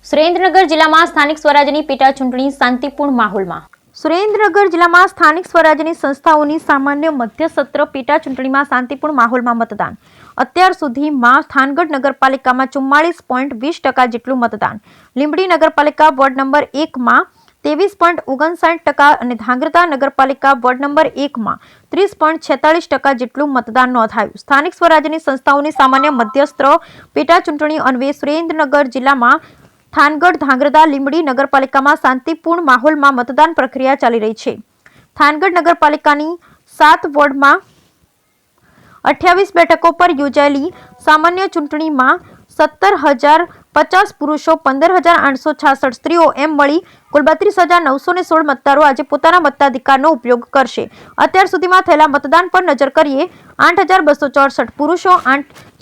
સુરેન્દ્રનગર જિલ્લામાં સ્થાનિક સ્વરાજ્યની પેટા ચૂંટણી શાંતિપૂર્ણ માહોલમાં. સુરેન્દ્રનગર જિલ્લામાં સ્થાનિક સ્વરાજ્યની સંસ્થાઓની સામાન્ય મધ્ય સત્ર પેટા ચૂંટણીમાં શાંતિપૂર્ણ માહોલમાં મતદાન. અત્યાર સુધીમાં થાનગઢ નગરપાલિકામાં 44.20% જેટલું મતદાન, લીંબડી નગરપાલિકા વોર્ડ નંબર 1માં 23.59% અને ધાંગધ્રા નગરપાલિકા વોર્ડ નંબર 1માં 30.46% જેટલું મતદાન નોંધાયું. સ્થાનિક સ્વરાજ્યની સંસ્થાઓની સામાન્ય મધ્યસ્થ પેટા ચૂંટણી અન્વયે સુરેન્દ્રનગર જિલ્લામાં થાનગઢ, ધાંગધ્રા, લીંબડી નગરપાલિકામાં શાંતિપૂર્ણ માહોલમાં મતદાન પ્રક્રિયા ચાલી રહી છે. થાનગઢ નગરપાલિકાની 7 વોર્ડમાં 28 બેઠકો પર યોજાયેલી સામાન્ય ચૂંટણીમાં 17,050 પુરુષો, 15,866 સ્ત્રીઓ એમ મળી કુલ 32,916 મતદારો આજે પોતાના મતાધિકારનો ઉપયોગ કરશે. અત્યાર સુધીમાં થયેલા મતદાન પર નજર કરીએ 8,264 પુરુષો,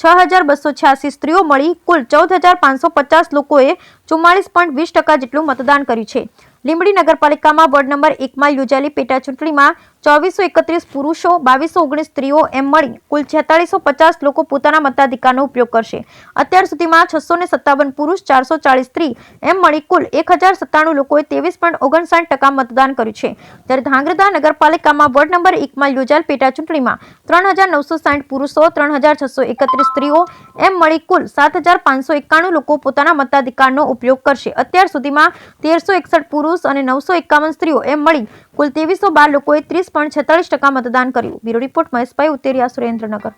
6,286 સ્ત્રીઓ મળી કુલ 14,550 લોકોએ 44.20% જેટલું મતદાન કર્યું છે. લીંબડી નગરપાલિકામાં વોર્ડ નંબર 1માં યોજાયેલી પેટા ચૂંટણીમાં 2431 પુરુષો, 2219 સ્ત્રીઓ એમ મળી કુલ 4650 લોકો પોતાના મતાધિકારનો ઉપયોગ કરશે. અત્યાર સુધીમાં 657 પુરુષ, 440 સ્ત્રી એમ મળી કુલ 1097 લોકોએ 23.59% મતદાન કર્યું છે. ત્યારે ધાંગધ્રા નગરપાલિકામાં વોર્ડ નંબર 1માં યોજાયેલ પેટા ચૂંટણીમાં 3,960 પુરુષો, 3,631 સ્ત્રીઓ એમ મળી કુલ 7,591 લોકો પોતાના મતાધિકારનો ઉપયોગ કરશે. અત્યાર સુધીમાં 1361 પુરુષ અને 951 સ્ત્રીઓ એમ મળી કુલ 2312 લોકોએ 30.46% મતદાન કર્યું. બ્યુરો રિપોર્ટ મહેશભાઈ ઉતેરિયા, સુરેન્દ્રનગર.